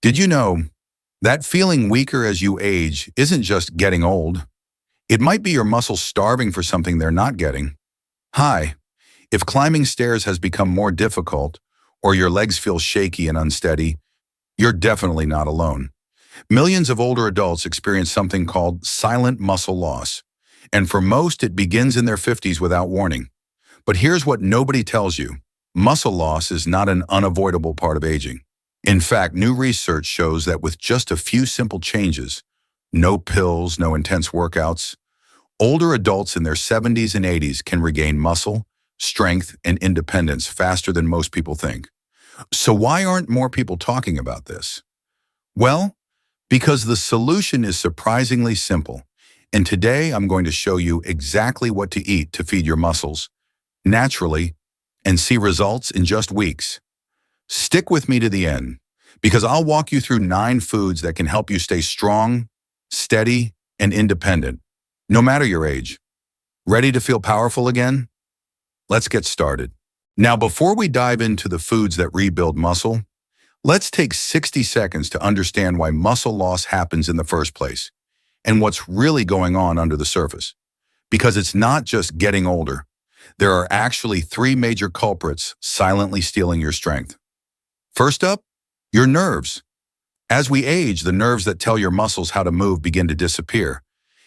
Did you know that feeling weaker as you age isn't just getting old? It might be your muscles starving for something they're not getting. Hi, if climbing stairs has become more difficult or your legs feel shaky and unsteady, you're definitely not alone. Millions of older adults experience something called silent muscle loss, and for most it begins in their 50s without warning. But here's what nobody tells you. Muscle loss is not an unavoidable part of aging. In fact, new research shows that with just a few simple changes, no pills, no intense workouts, older adults in their 70s and 80s can regain muscle, strength, and independence faster than most people think. So why aren't more people talking about this? Well, because the solution is surprisingly simple. And today I'm going to show you exactly what to eat to feed your muscles naturally and see results in just weeks. Stick with me to the end, because I'll walk you through 9 foods that can help you stay strong, steady, and independent, no matter your age. Ready to feel powerful again? Let's get started. Now, before we dive into the foods that rebuild muscle, let's take 60 seconds to understand why muscle loss happens in the first place and what's really going on under the surface. Because it's not just getting older. There are actually 3 major culprits silently stealing your strength. First up, your nerves. As we age, the nerves that tell your muscles how to move begin to disappear.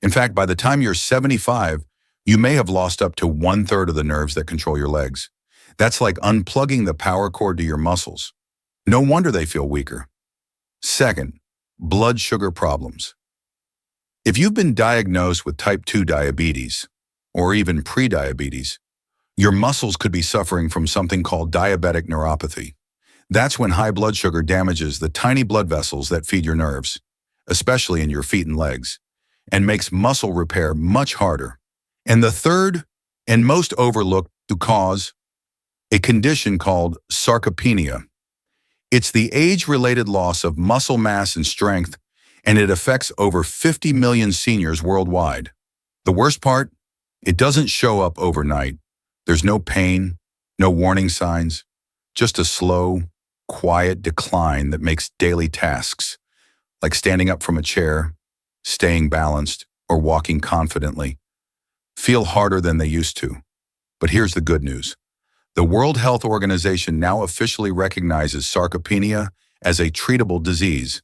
In fact, by the time you're 75, you may have lost up to 1/3 of the nerves that control your legs. That's like unplugging the power cord to your muscles. No wonder they feel weaker. Second, blood sugar problems. If you've been diagnosed with type 2 diabetes, or even prediabetes, your muscles could be suffering from something called diabetic neuropathy. That's when high blood sugar damages the tiny blood vessels that feed your nerves, especially in your feet and legs, and makes muscle repair much harder. And the third and most overlooked cause, a condition called sarcopenia. It's the age-related loss of muscle mass and strength, and it affects over 50 million seniors worldwide. The worst part? It doesn't show up overnight. There's no pain, no warning signs, just a slow, quiet decline that makes daily tasks, like standing up from a chair, staying balanced, or walking confidently, feel harder than they used to. But here's the good news. The World Health Organization now officially recognizes sarcopenia as a treatable disease,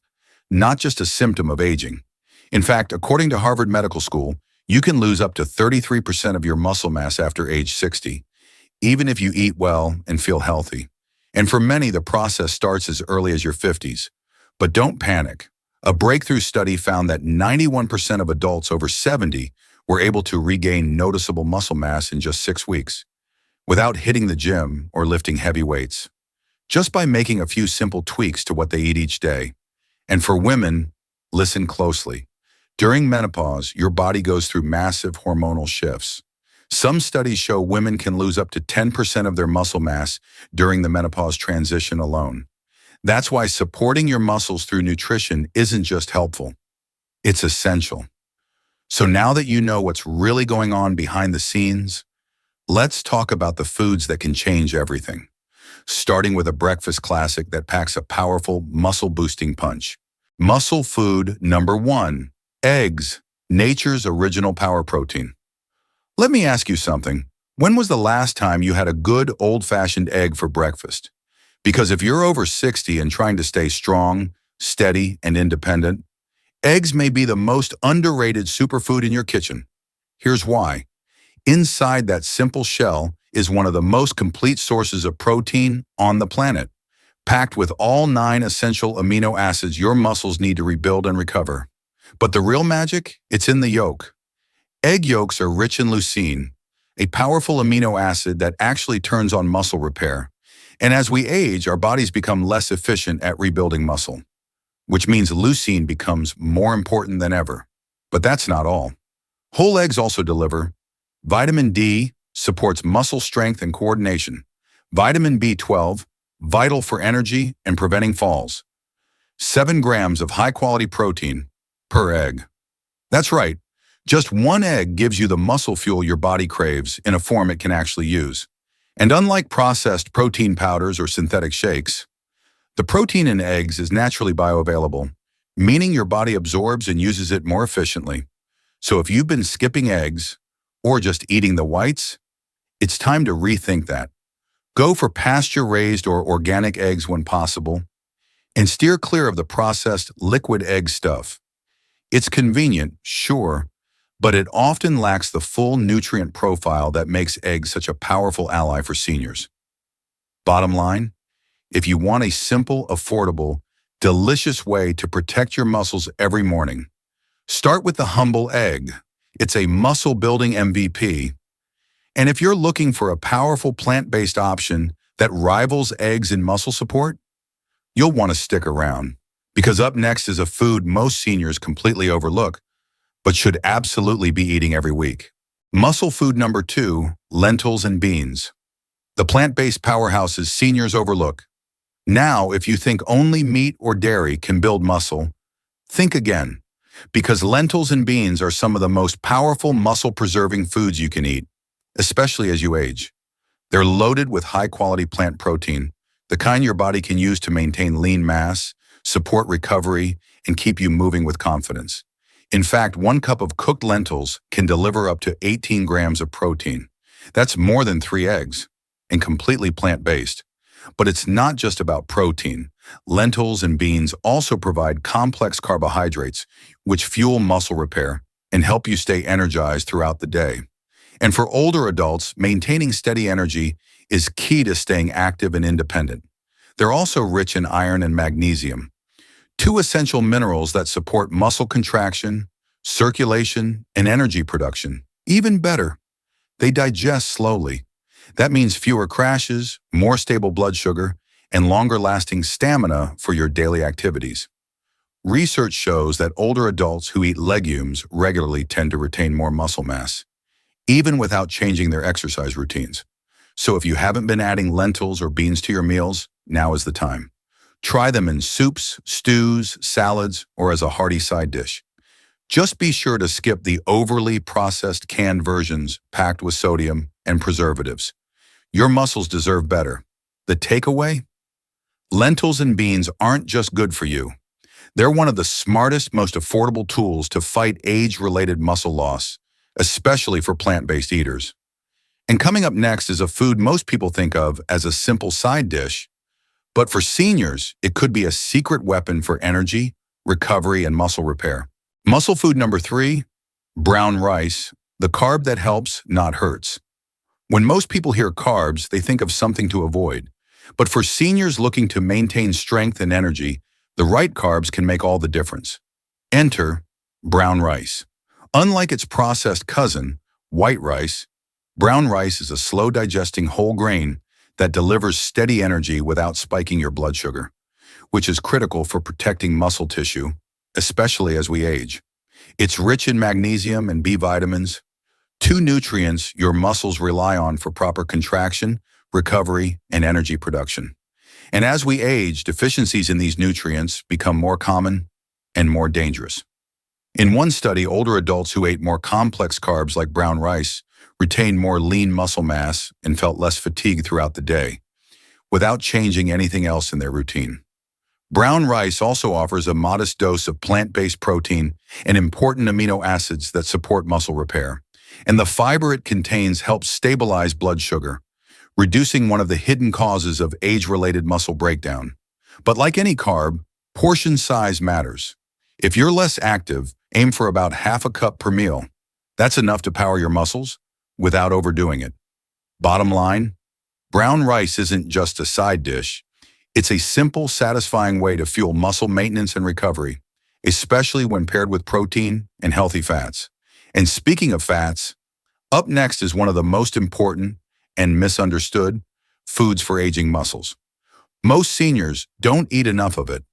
not just a symptom of aging. In fact, according to Harvard Medical School, you can lose up to 33% of your muscle mass after age 60, even if you eat well and feel healthy. And for many, the process starts as early as your 50s. But don't panic. A breakthrough study found that 91% of adults over 70 were able to regain noticeable muscle mass in just 6 weeks, without hitting the gym or lifting heavy weights, just by making a few simple tweaks to what they eat each day. And for women, listen closely. During menopause, your body goes through massive hormonal shifts. Some studies show women can lose up to 10% of their muscle mass during the menopause transition alone. That's why supporting your muscles through nutrition isn't just helpful, it's essential. So now that you know what's really going on behind the scenes, let's talk about the foods that can change everything. Starting with a breakfast classic that packs a powerful muscle-boosting punch. Muscle food number 1. Eggs, nature's original power protein. Let me ask you something. When was the last time you had a good old-fashioned egg for breakfast? Because if you're over 60 and trying to stay strong, steady, and independent, eggs may be the most underrated superfood in your kitchen. Here's why. Inside that simple shell is one of the most complete sources of protein on the planet, packed with all 9 essential amino acids your muscles need to rebuild and recover. But the real magic? It's in the yolk. Egg yolks are rich in leucine, a powerful amino acid that actually turns on muscle repair. And as we age, our bodies become less efficient at rebuilding muscle, which means leucine becomes more important than ever. But that's not all. Whole eggs also deliver. Vitamin D supports muscle strength and coordination. Vitamin B12, vital for energy and preventing falls. 7 grams of high-quality protein per egg. That's right. Just 1 egg gives you the muscle fuel your body craves in a form it can actually use. And unlike processed protein powders or synthetic shakes, The protein in eggs is naturally bioavailable, meaning your body absorbs and uses it more efficiently. So if you've been skipping eggs or just eating the whites, it's time to rethink that. Go for pasture-raised or organic eggs when possible, and steer clear of the processed liquid egg stuff. It's convenient, sure, but it often lacks the full nutrient profile that makes eggs such a powerful ally for seniors. Bottom line, if you want a simple, affordable, delicious way to protect your muscles every morning, start with the humble egg. It's a muscle-building MVP. And if you're looking for a powerful plant-based option that rivals eggs in muscle support, you'll want to stick around, because up next is a food most seniors completely overlook, but should absolutely be eating every week. Muscle food number 2, lentils and beans. The plant-based powerhouses seniors overlook. Now, if you think only meat or dairy can build muscle, think again, because lentils and beans are some of the most powerful muscle-preserving foods you can eat, especially as you age. They're loaded with high-quality plant protein, the kind your body can use to maintain lean mass, support recovery, and keep you moving with confidence. In fact, 1 cup of cooked lentils can deliver up to 18 grams of protein. That's more than 3 eggs, and completely plant-based. But it's not just about protein. Lentils and beans also provide complex carbohydrates, which fuel muscle repair and help you stay energized throughout the day. And for older adults, maintaining steady energy is key to staying active and independent. They're also rich in iron and magnesium, 2 essential minerals that support muscle contraction, circulation, and energy production. Even better, they digest slowly. That means fewer crashes, more stable blood sugar, and longer-lasting stamina for your daily activities. Research shows that older adults who eat legumes regularly tend to retain more muscle mass, even without changing their exercise routines. So if you haven't been adding lentils or beans to your meals, now is the time. Try them in soups, stews, salads, or as a hearty side dish. Just be sure to skip the overly processed canned versions packed with sodium and preservatives. Your muscles deserve better. The takeaway? Lentils and beans aren't just good for you. They're one of the smartest, most affordable tools to fight age-related muscle loss, especially for plant-based eaters. And coming up next is a food most people think of as a simple side dish, but for seniors, it could be a secret weapon for energy, recovery, and muscle repair. Muscle food number 3, brown rice, the carb that helps, not hurts. When most people hear carbs, they think of something to avoid. But for seniors looking to maintain strength and energy, the right carbs can make all the difference. Enter brown rice. Unlike its processed cousin, white rice, brown rice is a slow-digesting whole grain that delivers steady energy without spiking your blood sugar, which is critical for protecting muscle tissue, especially as we age. It's rich in magnesium and B vitamins, 2 nutrients your muscles rely on for proper contraction, recovery, and energy production. And as we age, deficiencies in these nutrients become more common and more dangerous. In one study, older adults who ate more complex carbs like brown rice retained more lean muscle mass and felt less fatigue throughout the day, without changing anything else in their routine. Brown rice also offers a modest dose of plant-based protein and important amino acids that support muscle repair. And the fiber it contains helps stabilize blood sugar, reducing one of the hidden causes of age-related muscle breakdown. But like any carb, portion size matters. If you're less active, aim for about half a cup per meal. That's enough to power your muscles without overdoing it. Bottom line, brown rice isn't just a side dish. It's a simple, satisfying way to fuel muscle maintenance and recovery, especially when paired with protein and healthy fats. And speaking of fats, up next is one of the most important and misunderstood foods for aging muscles. Most seniors don't eat enough of it,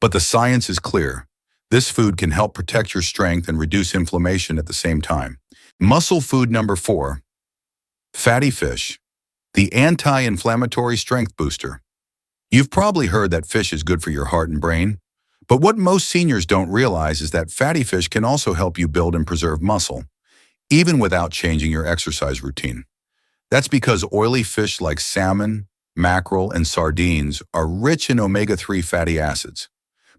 but the science is clear. This food can help protect your strength and reduce inflammation at the same time. Muscle food number 4, fatty fish, the anti-inflammatory strength booster. You've probably heard that fish is good for your heart and brain, but what most seniors don't realize is that fatty fish can also help you build and preserve muscle, even without changing your exercise routine. That's because oily fish like salmon, mackerel, and sardines are rich in omega-3 fatty acids,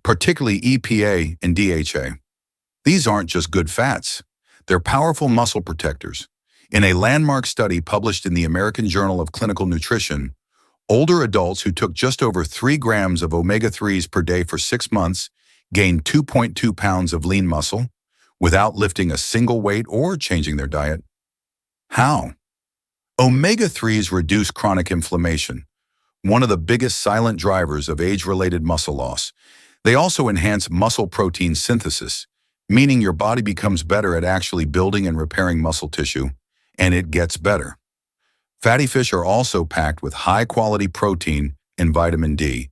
particularly EPA and DHA. These aren't just good fats. They're powerful muscle protectors. In a landmark study published in the American Journal of Clinical Nutrition, older adults who took just over 3 grams of omega-3s per day for 6 months gained 2.2 pounds of lean muscle without lifting a single weight or changing their diet. How? Omega-3s reduce chronic inflammation, one of the biggest silent drivers of age-related muscle loss. They also enhance muscle protein synthesis, meaning your body becomes better at actually building and repairing muscle tissue, and it gets better. Fatty fish are also packed with high-quality protein and vitamin D,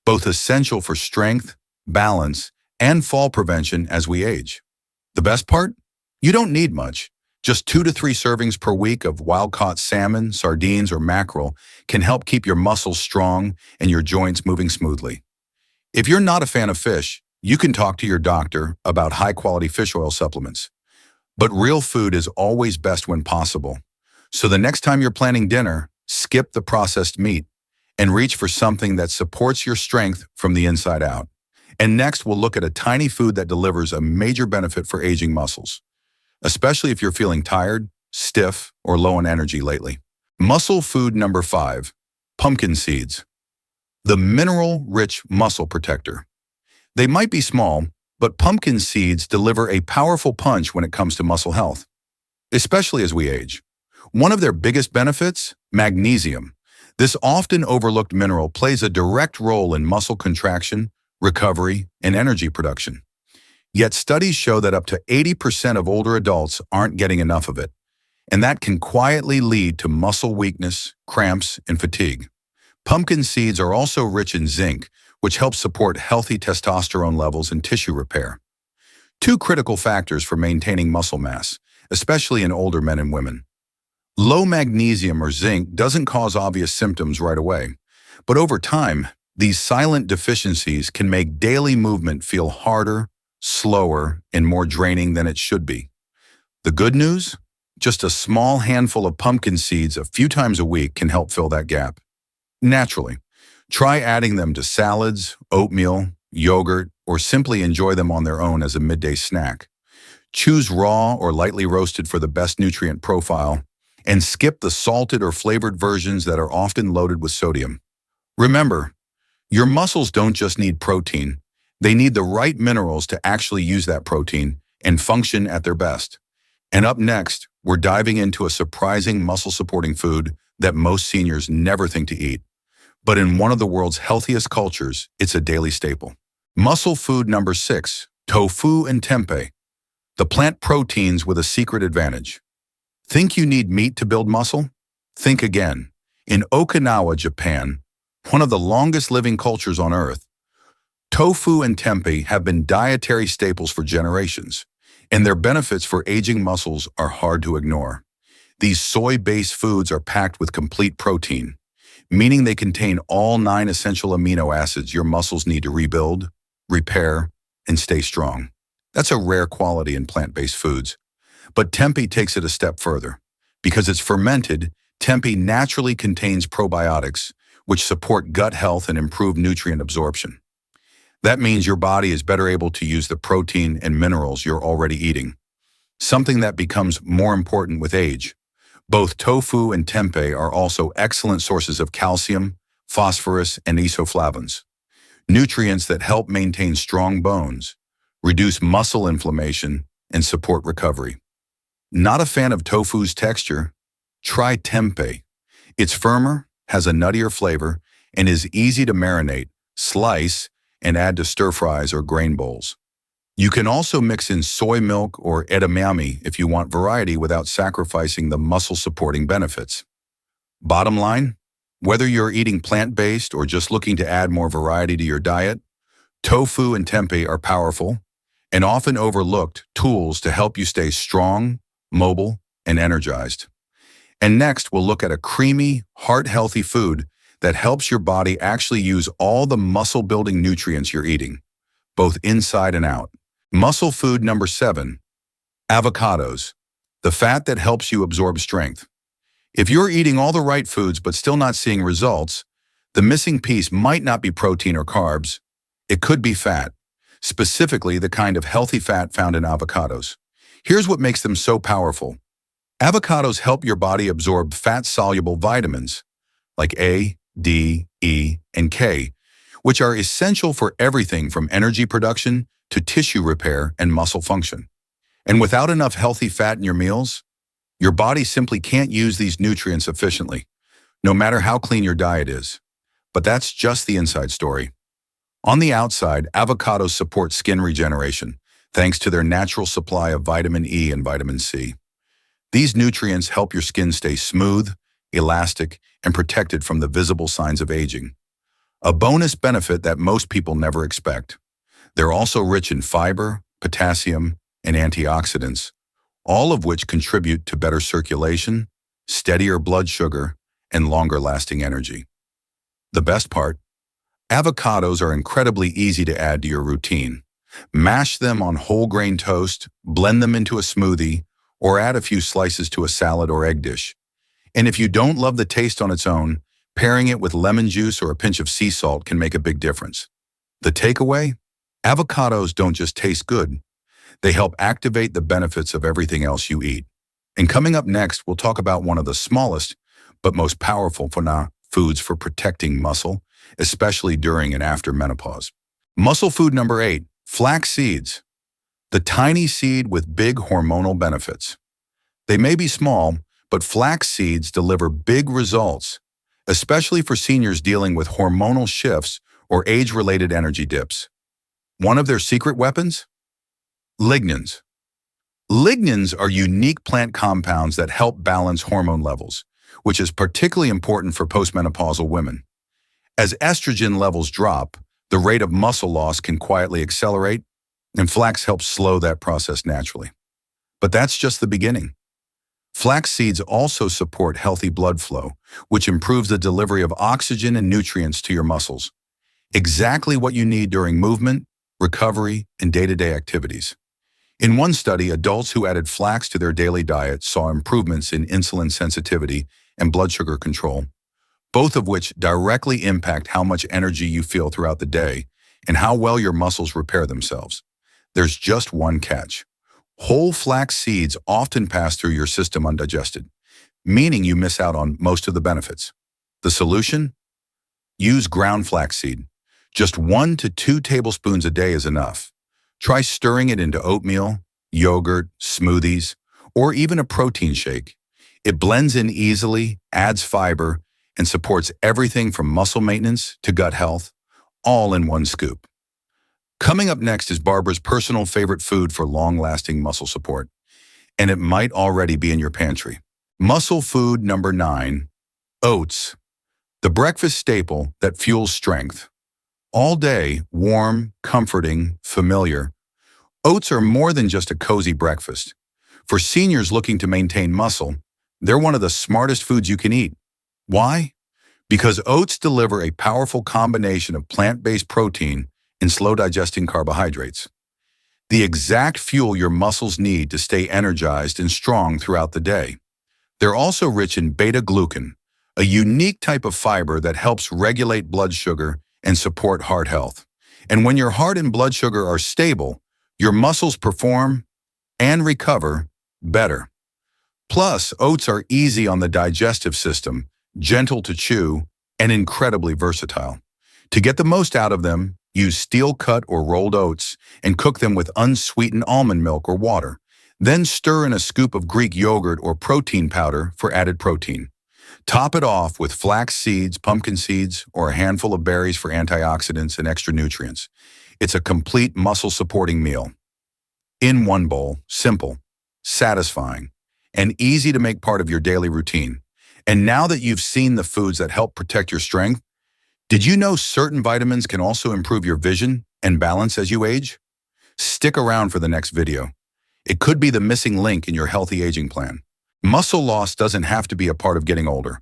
both essential for strength, balance, and fall prevention as we age. The best part? You don't need much. Just 2 to 3 servings per week of wild-caught salmon, sardines, or mackerel can help keep your muscles strong and your joints moving smoothly. If you're not a fan of fish, you can talk to your doctor about high-quality fish oil supplements. But real food is always best when possible. So the next time you're planning dinner, skip the processed meat and reach for something that supports your strength from the inside out. And next, we'll look at a tiny food that delivers a major benefit for aging muscles, especially if you're feeling tired, stiff, or low on energy lately. Muscle food number 5, pumpkin seeds. The mineral-rich muscle protector. They might be small, but pumpkin seeds deliver a powerful punch when it comes to muscle health, especially as we age. One of their biggest benefits? Magnesium. This often overlooked mineral plays a direct role in muscle contraction, recovery, and energy production. Yet studies show that up to 80% of older adults aren't getting enough of it, and that can quietly lead to muscle weakness, cramps, and fatigue. Pumpkin seeds are also rich in zinc, which helps support healthy testosterone levels and tissue repair. 2 critical factors for maintaining muscle mass, especially in older men and women. Low magnesium or zinc doesn't cause obvious symptoms right away, but over time, these silent deficiencies can make daily movement feel harder, slower, and more draining than it should be. The good news? Just a small handful of pumpkin seeds a few times a week can help fill that gap. Naturally, try adding them to salads, oatmeal, yogurt, or simply enjoy them on their own as a midday snack. Choose raw or lightly roasted for the best nutrient profile, and skip the salted or flavored versions that are often loaded with sodium. Remember, your muscles don't just need protein, they need the right minerals to actually use that protein and function at their best. And up next, we're diving into a surprising muscle-supporting food that most seniors never think to eat. But in one of the world's healthiest cultures, it's a daily staple. Muscle food number 6, tofu and tempeh. The plant proteins with a secret advantage. Think you need meat to build muscle? Think again. In Okinawa, Japan, one of the longest living cultures on Earth, tofu and tempeh have been dietary staples for generations, and their benefits for aging muscles are hard to ignore. These soy-based foods are packed with complete protein, meaning they contain all 9 essential amino acids your muscles need to rebuild, repair, and stay strong. That's a rare quality in plant-based foods. But tempeh takes it a step further. Because it's fermented, tempeh naturally contains probiotics, which support gut health and improve nutrient absorption. That means your body is better able to use the protein and minerals you're already eating, something that becomes more important with age. Both tofu and tempeh are also excellent sources of calcium, phosphorus, and isoflavones, nutrients that help maintain strong bones, reduce muscle inflammation, and support recovery. Not a fan of tofu's texture? Try tempeh. It's firmer, has a nuttier flavor, and is easy to marinate, slice, and add to stir-fries or grain bowls. You can also mix in soy milk or edamame if you want variety without sacrificing the muscle-supporting benefits. Bottom line, whether you're eating plant-based or just looking to add more variety to your diet, tofu and tempeh are powerful and often overlooked tools to help you stay strong, mobile, and energized. And next, we'll look at a creamy, heart-healthy food that helps your body actually use all the muscle-building nutrients you're eating, both inside and out. Muscle food number 7, avocados, the fat that helps you absorb strength. If you're eating all the right foods but still not seeing results, the missing piece might not be protein or carbs. It could be fat, specifically the kind of healthy fat found in avocados. Here's what makes them so powerful. Avocados help your body absorb fat-soluble vitamins like A, D, E, and K, which are essential for everything from energy production to tissue repair and muscle function. And without enough healthy fat in your meals, your body simply can't use these nutrients efficiently, no matter how clean your diet is. But that's just the inside story. On the outside, avocados support skin regeneration, thanks to their natural supply of vitamin E and vitamin C. These nutrients help your skin stay smooth, elastic, and protected from the visible signs of aging. A bonus benefit that most people never expect. They're also rich in fiber, potassium, and antioxidants, all of which contribute to better circulation, steadier blood sugar, and longer-lasting energy. The best part? Avocados are incredibly easy to add to your routine. Mash them on whole grain toast, blend them into a smoothie, or add a few slices to a salad or egg dish. And if you don't love the taste on its own, pairing it with lemon juice or a pinch of sea salt can make a big difference. The takeaway? Avocados don't just taste good. They help activate the benefits of everything else you eat. And coming up next, we'll talk about one of the smallest but most powerful foods for protecting muscle, especially during and after menopause. Muscle food number 8, flax seeds. The tiny seed with big hormonal benefits. They may be small, but flax seeds deliver big results, especially for seniors dealing with hormonal shifts or age-related energy dips. One of their secret weapons? Lignans. Lignans are unique plant compounds that help balance hormone levels, which is particularly important for postmenopausal women. As estrogen levels drop, the rate of muscle loss can quietly accelerate, and flax helps slow that process naturally. But that's just the beginning. Flax seeds also support healthy blood flow, which improves the delivery of oxygen and nutrients to your muscles. Exactly what you need during movement, recovery, and day-to-day activities. In one study, adults who added flax to their daily diet saw improvements in insulin sensitivity and blood sugar control, both of which directly impact how much energy you feel throughout the day and how well your muscles repair themselves. There's just one catch. Whole flax seeds often pass through your system undigested, meaning you miss out on most of the benefits. The solution? Use ground flaxseed. Just 1 to 2 tablespoons a day is enough. Try stirring it into oatmeal, yogurt, smoothies, or even a protein shake. It blends in easily, adds fiber, and supports everything from muscle maintenance to gut health, all in one scoop. Coming up next is Barbara's personal favorite food for long-lasting muscle support, and it might already be in your pantry. Muscle food number 9, oats, the breakfast staple that fuels strength. All day, warm, comforting, familiar, oats are more than just a cozy breakfast. For seniors looking to maintain muscle, they're one of the smartest foods you can eat. Why? Because oats deliver a powerful combination of plant-based protein and slow-digesting carbohydrates, the exact fuel your muscles need to stay energized and strong throughout the day. They're also rich in beta-glucan, a unique type of fiber that helps regulate blood sugar and support heart health. And when your heart and blood sugar are stable, your muscles perform and recover better. Plus, oats are easy on the digestive system, gentle to chew, and incredibly versatile. To get the most out of them, use steel-cut or rolled oats and cook them with unsweetened almond milk or water. Then stir in a scoop of Greek yogurt or protein powder for added protein. Top it off with flax seeds, pumpkin seeds, or a handful of berries for antioxidants and extra nutrients. It's a complete muscle-supporting meal. In one bowl, simple, satisfying, and easy to make part of your daily routine. And now that you've seen the foods that help protect your strength, did you know certain vitamins can also improve your vision and balance as you age? Stick around for the next video. It could be the missing link in your healthy aging plan. Muscle loss doesn't have to be a part of getting older.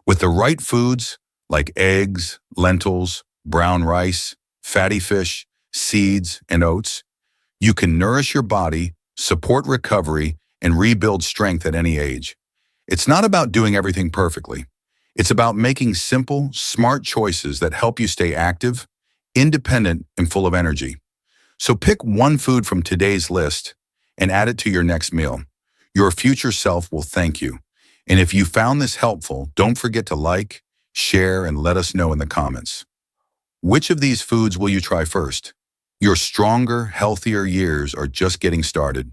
With the right foods like eggs, lentils, brown rice, fatty fish, seeds, and oats, you can nourish your body, support recovery, and rebuild strength at any age. It's not about doing everything perfectly. It's about making simple, smart choices that help you stay active, independent, and full of energy. So pick one food from today's list and add it to your next meal. Your future self will thank you. And if you found this helpful, don't forget to like, share, and let us know in the comments. Which of these foods will you try first? Your stronger, healthier years are just getting started.